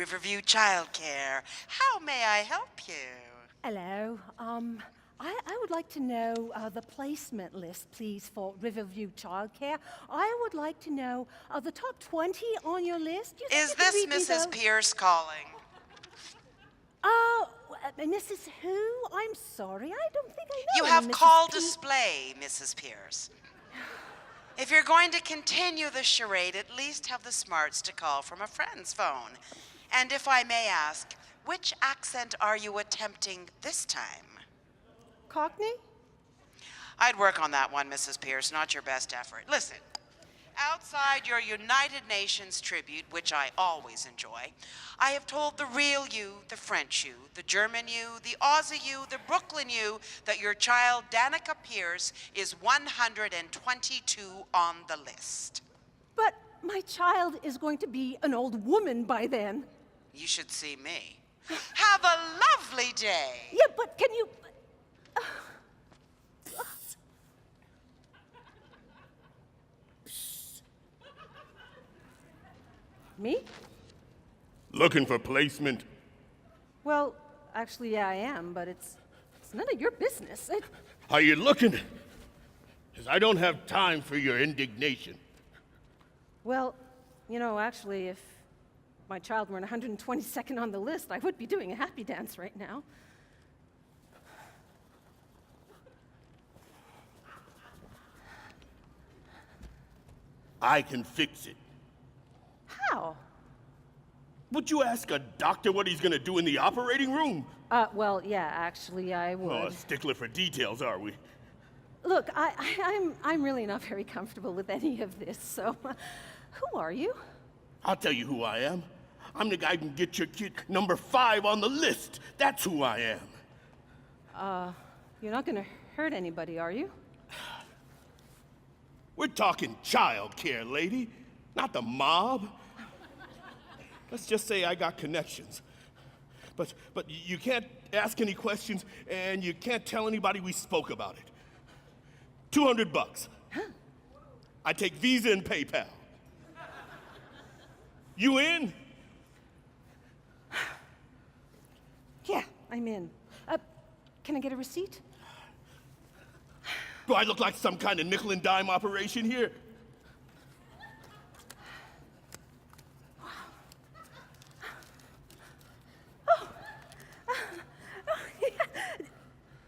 Riverview Childcare. How may I help you? Hello. I would like to know the placement list, please, for Riverview Childcare. I would like to know the top 20 on your list. You think Is you could this read me Mrs. those? Pierce calling? Mrs. Who? I'm sorry. I don't think I know You any have Mrs. call P. display, Mrs. Pierce. If you're going to continue the charade, at least have the smarts to call from a friend's phone. And if I may ask, which accent are you attempting this time? Cockney? I'd work on that one, Mrs. Pierce, not your best effort. Listen, outside your United Nations tribute, which I always enjoy, I have told the real you, the French you, the German you, the Aussie you, the Brooklyn you, that your child, Danica Pierce, is 122 on the list. But my child is going to be an old woman by then. You should see me. Have a lovely day. Yeah, but can you... Me? Looking for placement? Well, actually, yeah, I am, but it's none of your business. Are you looking? Because I don't have time for your indignation. Well, you know, actually, if my child were 122nd on the list, I would be doing a happy dance right now. I can fix it. How? Would you ask a doctor what he's gonna do in the operating room? Well, yeah, actually, I would. Oh, a stickler for details, are we? Look, I'm really not very comfortable with any of this, so who are you? I'll tell you who I am. I'm the guy who can get your kid number 5 on the list. That's who I am. You're not gonna hurt anybody, are you? We're talking child care, lady, not the mob. Let's just say I got connections. But you can't ask any questions, and you can't tell anybody we spoke about it. $200. Huh? I take Visa and PayPal. You in? Yeah, I'm in. Can I get a receipt? Do I look like some kind of nickel and dime operation here?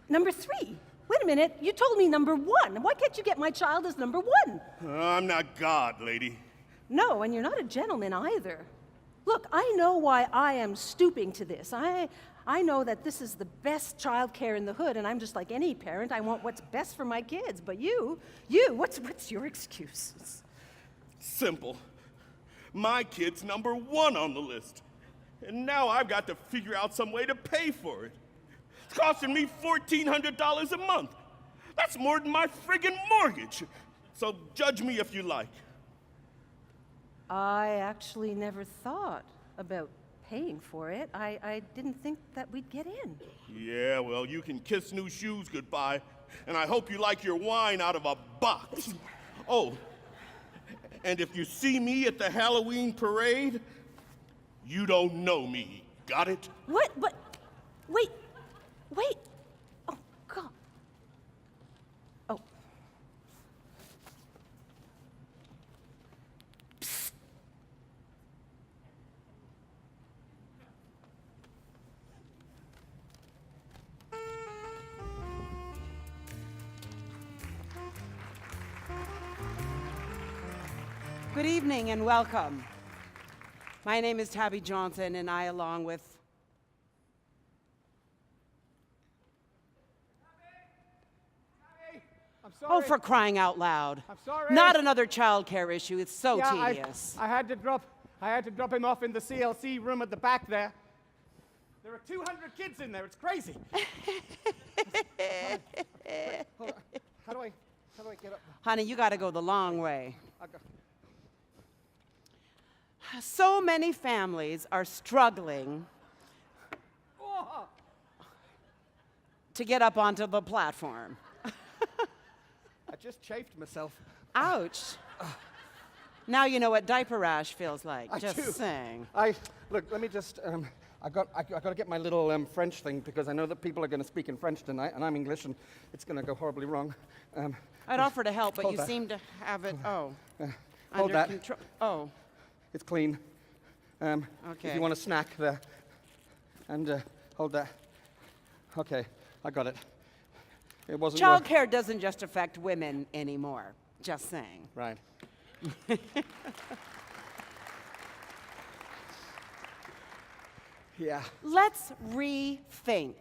Number 3. Wait a minute, you told me number 1. Why can't you get my child as number 1? I'm not God, lady. No, and you're not a gentleman either. Look, I know why I am stooping to this. I know that this is the best childcare in the hood, and I'm just like any parent. I want what's best for my kids. But you, what's your excuse? Simple. My kid's number 1 on the list. And now I've got to figure out some way to pay for it. It's costing me $1,400 a month. That's more than my friggin' mortgage. So judge me if you like. I actually never thought about paying for it. I didn't think that we'd get in. Yeah, well, you can kiss new shoes goodbye, and I hope you like your wine out of a box. Oh, and if you see me at the Halloween parade, you don't know me. Got it? What? But, wait. Oh, God. Oh. Psst. Good evening and welcome. My name is Tabby Johnson, and I, along with I'm sorry. oh, for crying out loud! I'm sorry. Not another childcare issue. It's so Yeah, tedious. I had to drop him off in the CLC room at the back there. There are 200 kids in there. It's crazy. Hold on. How do I get up? Honey, you got to go the long way. I'll go. So many families are struggling Oh, to get up onto the platform. I just chafed myself. Ouch. Now you know what diaper rash feels like. I Just do. saying. Look, let me just, I got to get my little French thing because I know that people are going to speak in French tonight, and I'm English, and it's going to go horribly wrong. I'd offer to help, but hold you that. seem to have it, hold under that. control. Oh, It's clean. If Okay. you want a snack there, and hold that. Okay, I got it. It wasn't. child care doesn't just affect women anymore. Just saying. Right. Yeah. Let's rethink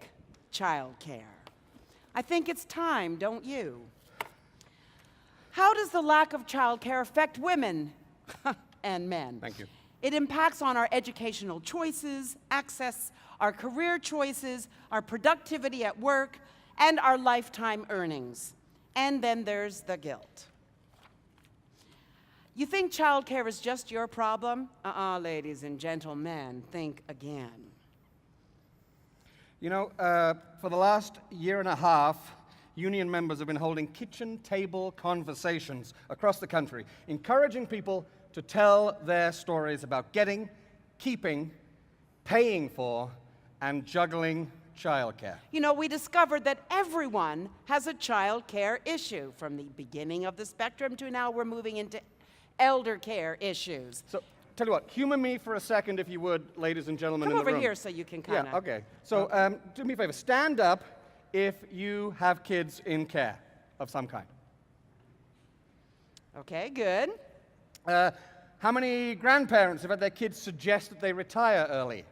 childcare. I think it's time, don't you? How does the lack of childcare affect women and men? Thank you. It impacts on our educational choices, access, our career choices, our productivity at work, and our lifetime earnings. And then there's the guilt. You think childcare is just your problem? Ladies and gentlemen, think again. You know, for the last year and a half, union members have been holding kitchen table conversations across the country, encouraging people to tell their stories about getting, keeping, paying for, and juggling childcare. You know, we discovered that everyone has a child care issue. From the beginning of the spectrum to now we're moving into elder care issues. So, tell you what, humor me for a second, if you would, ladies and gentlemen Come in the over room. here so you can kind of... Yeah, okay. So, do me a favor, stand up if you have kids in care of some kind. Okay, good. How many grandparents have had their kids suggest that they retire early?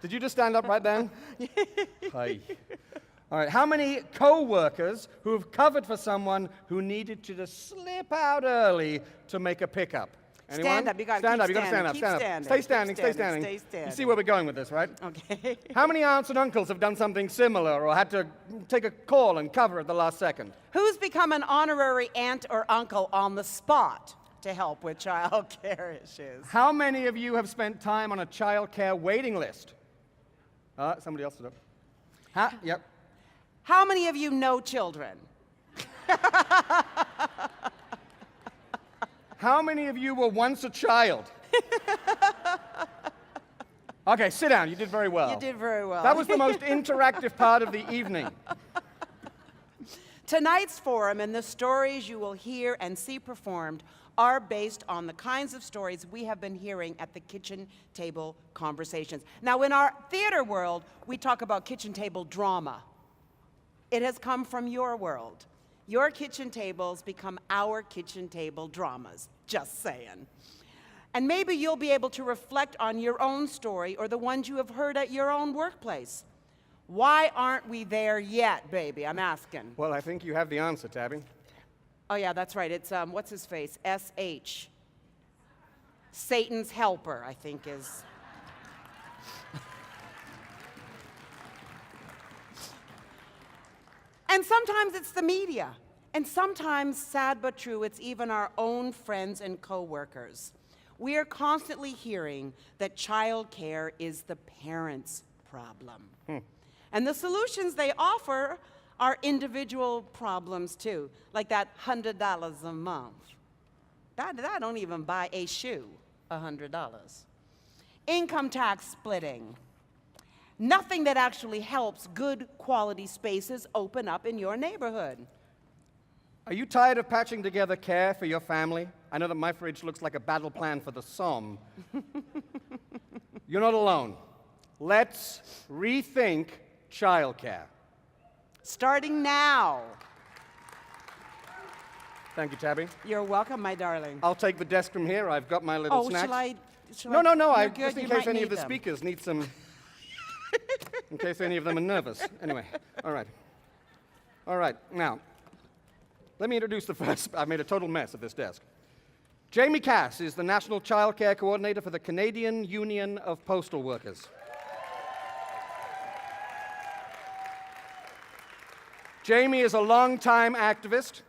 Did you just stand up right then? Hi. All right, how many co-workers who have covered for someone who needed to just slip out early to make a pickup? Anyone? Stand up, you gotta stand keep up, you gotta stand up, standing, stand keep up. standing, Stay keep standing, stay standing, standing. stay standing. You see where we're going with this, right? Okay. How many aunts and uncles have done something similar or had to take a call and cover at the last second? Who's become an honorary aunt or uncle on the spot to help with child care issues? How many of you have spent time on a child care waiting list? Somebody else stood up. Yep. How many of you know children? How many of you were once a child? Okay, sit down. You did very well. You did very well. That was the most interactive part of the evening. Tonight's forum and the stories you will hear and see performed are based on the kinds of stories we have been hearing at the kitchen table conversations. Now, in our theater world, we talk about kitchen table drama. It has come from your world. Your kitchen tables become our kitchen table dramas, just saying. And maybe you'll be able to reflect on your own story or the ones you have heard at your own workplace. Why aren't we there yet, baby? I'm asking. Well, I think you have the answer, Tabby. Oh, yeah, that's right. It's, what's his face? S.H. Satan's helper, I think is. And sometimes it's the media. And sometimes, sad but true, it's even our own friends and coworkers. We are constantly hearing that child care is the parents' problem. And the solutions they offer are individual problems too, like that $100 a month. That don't even buy a shoe, $100. Income tax splitting. Nothing that actually helps good quality spaces open up in your neighborhood. Are you tired of patching together care for your family? I know that my fridge looks like a battle plan for the Somme. You're not alone. Let's rethink childcare. Starting now. Thank you, Tabby. You're welcome, my darling. I'll take the desk from here. I've got my little Oh, snacks. shall No, I? no. You're good, Just in you case might any need of the them. speakers need some. In case any of them are nervous. Anyway, all right. All right, now, let me introduce the first. I've made a total mess of this desk. Jamie Cass is the National Child Care Coordinator for the Canadian Union of Postal Workers. Jamie is a longtime activist